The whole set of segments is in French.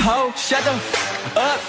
hoe, shut the f up.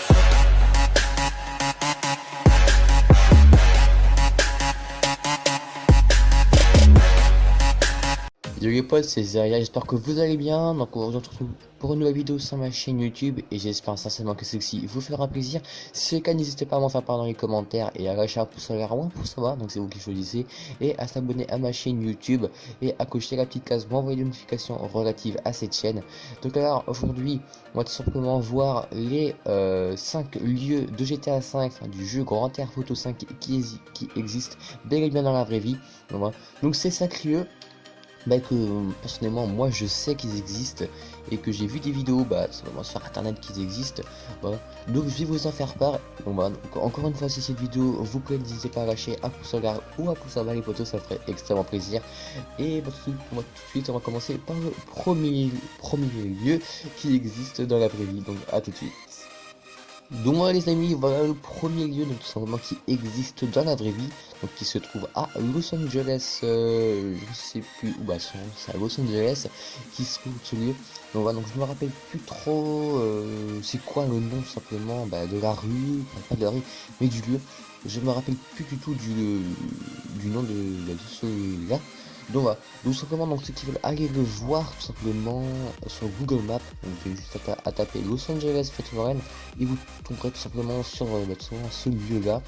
Yo les potes, c'est Zeria, j'espère que vous allez bien. Donc on se retrouve pour une nouvelle vidéo sur ma chaîne YouTube et j'espère sincèrement que celle-ci vous fera plaisir. Si c'est le cas, n'hésitez pas à m'en faire part dans les commentaires et à lâcher un pouce en l'air ou un pouce en bas, donc c'est vous qui choisissez, et à s'abonner à ma chaîne YouTube et à cocher la petite case pour envoyer des notifications relatives à cette chaîne. Donc alors aujourd'hui, on va tout simplement voir les 5 lieux de GTA 5, enfin, du jeu Grand Air Photo 5 qui existent bel et bien dans la vraie vie. Donc ces 5 lieux que personnellement moi je sais qu'ils existent et que j'ai vu des vidéos sur internet qu'ils existent, donc je vais vous en faire part. Donc encore une fois, si cette vidéo vous plaît, n'hésitez pas à lâcher un pouce en l'air ou un pouce en bas les potos, ça ferait extrêmement plaisir. Et tout de suite on va commencer par le premier lieu qui existe dans la vraie vie, donc à tout de suite. Donc voilà les amis, voilà le premier lieu donc tout simplement qui existe dans la vraie vie, donc qui se trouve à Los Angeles, je sais plus où, c'est à Los Angeles qui se trouve ce lieu. Donc voilà, donc je me rappelle plus trop c'est quoi le nom tout simplement de la rue, enfin, pas de la rue mais du lieu. Je me rappelle plus du tout du nom de celui-là. Donc voilà, tout simplement, donc ceux qui veulent aller le voir tout simplement sur Google Maps, donc vous avez juste à taper Los Angeles Fête Foraine et vous tomberez tout simplement sur ce lieu là.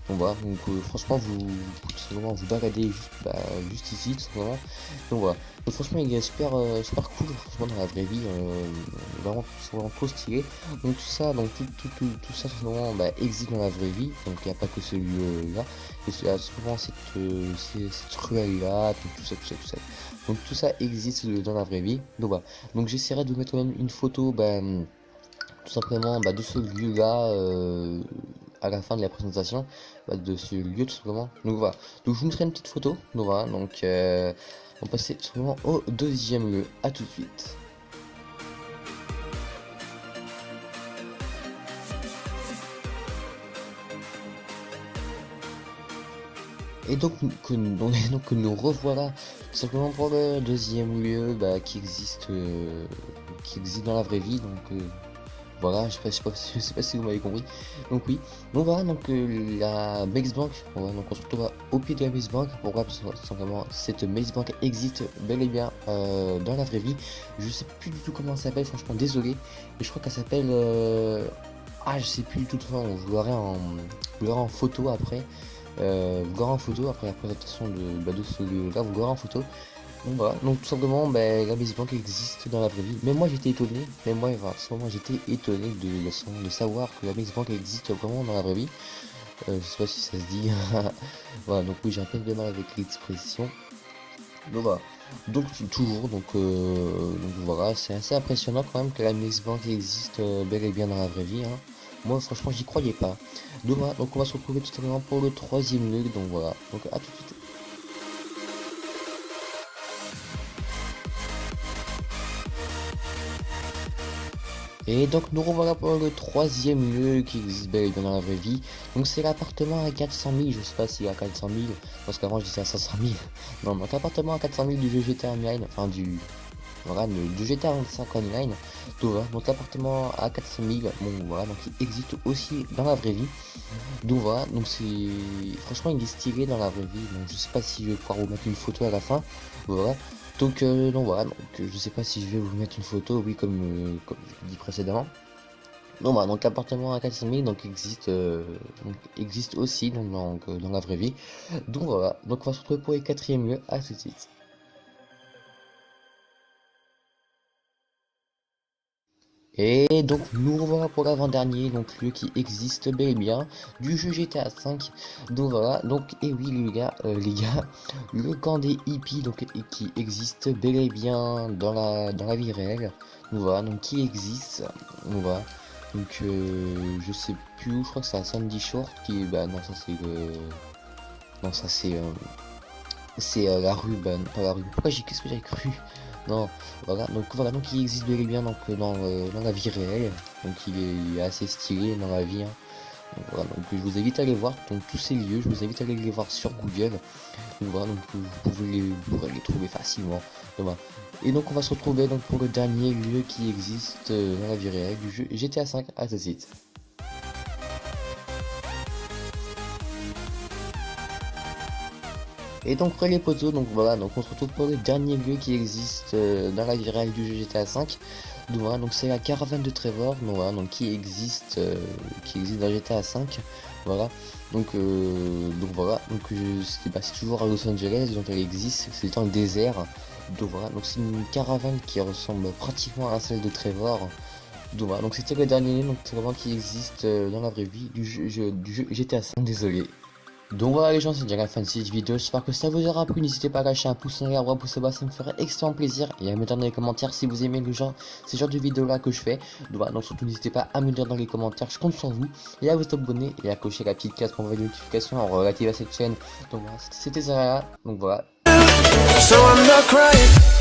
Donc voilà, donc franchement tout simplement vous baladez juste ici tout simplement. Donc voilà, donc franchement il est super cool franchement dans la vraie vie, vraiment trop stylé. Donc tout ça, donc tout ça tout simplement existe dans la vraie vie, donc il n'y a pas que ce lieu là. Et il y a souvent cette ruelle là, tout ça. Donc tout ça existe dans la vraie vie. Donc voilà. Donc j'essaierai de mettre même une photo tout simplement de ce lieu là à la fin de la présentation de ce lieu tout simplement. Donc voilà. Donc je vous mettrai une petite photo. Donc voilà. Donc on va passer tout simplement au deuxième lieu. À tout de suite. Et donc que nous revoilà tout simplement pour le deuxième lieu qui existe dans la vraie vie. Donc voilà, je sais pas si vous m'avez compris. Donc oui, donc voilà, donc la Maze Bank, donc on se retrouve au pied de la Maze Bank. Pourquoi? Parce que tout simplement cette Maze Bank existe bel et bien dans la vraie vie. Je sais plus du tout comment elle s'appelle, franchement désolé. Mais je crois qu'elle s'appelle je sais plus du tout, je l'aurai en photo après. Vous l'aurez en photo après la présentation de ce lieu-là, vous l'aurez en photo. Donc voilà, donc tout simplement la Maze Bank existe dans la vraie vie. Mais moi j'étais étonné, j'étais étonné de savoir que la Maze Bank existe vraiment dans la vraie vie. Je sais pas si ça se dit. Voilà, donc oui, j'ai un peu de mal avec l'expression. Donc voilà, donc toujours, donc voilà, c'est assez impressionnant quand même que la Maze Bank existe bel et bien dans la vraie vie, hein. Moi franchement j'y croyais pas. Donc voilà, donc on va se retrouver tout simplement pour le troisième lieu, donc voilà, donc à tout de suite. Et donc nous revoilà pour le troisième lieu qui existe bel et bien dans la vraie vie. Donc c'est l'appartement à 400 000, je sais pas s'il y a 400 000, parce qu'avant je disais à 500 000. Non, donc l'appartement à 400 000 du jeu GTA Online, enfin du GTA 5 Online. Donc l'appartement à 400 000, bon voilà, donc il existe aussi dans la vraie vie. Donc voilà, donc c'est franchement il est stylé dans la vraie vie. Donc je sais pas si je vais pouvoir vous mettre une photo à la fin. Voilà. Donc voilà, donc je sais pas si je vais vous mettre une photo, oui comme je l'ai dit précédemment. Donc voilà, donc l'appartement à 400 000 existe aussi dans la vraie vie. Donc voilà, donc on va se retrouver pour les quatrième lieu, à tout de suite. Et donc nous revoilà pour l'avant-dernier, donc lieu qui existe bel et bien du jeu GTA 5. Donc voilà, donc et oui les gars, le camp des hippies donc qui existe bel et bien dans la vie réelle. Donc voilà, donc qui existe. Donc voilà. Donc je sais plus où, je crois que c'est à Sandy Shore qui non ça c'est c'est la rue, pas la rue. Pourquoi qu'est-ce que j'ai cru? Non, voilà, donc il existe bel et bien dans la vie réelle. Donc il est assez stylé dans la vie, hein. Donc voilà, donc je vous invite à aller voir donc tous ces lieux, je vous invite à aller les voir sur Google. Donc voilà, donc vous pourrez les trouver facilement. Donc, voilà. Et donc on va se retrouver donc pour le dernier lieu qui existe dans la vie réelle du jeu GTA 5. À tout de suite. Et donc après les poteaux, donc voilà, donc on se retrouve pour le dernier lieu qui existe dans la vie réelle du jeu GTA 5. Donc voilà, donc c'est la caravane de Trevor, donc voilà, donc qui existe dans GTA 5. Voilà, donc voilà, donc c'est toujours à Los Angeles, donc elle existe, c'est dans le désert. Donc voilà, donc c'est une caravane qui ressemble pratiquement à celle de Trevor. Donc voilà, donc c'était le dernier, donc c'est vraiment qui existe dans la vraie vie du jeu GTA 5, désolé. Donc voilà les gens, c'est déjà la fin de cette vidéo, j'espère que ça vous aura plu, n'hésitez pas à lâcher un pouce en l'air ou un pouce en bas, ça me ferait extrêmement plaisir, et à me dire dans les commentaires si vous aimez ce genre de vidéos là que je fais. Donc voilà, donc surtout n'hésitez pas à me dire dans les commentaires, je compte sur vous, et à vous abonner, et à cocher la petite case pour envoyer des notifications relative à cette chaîne. Donc voilà, c'était ça, donc voilà. So I'm not crying.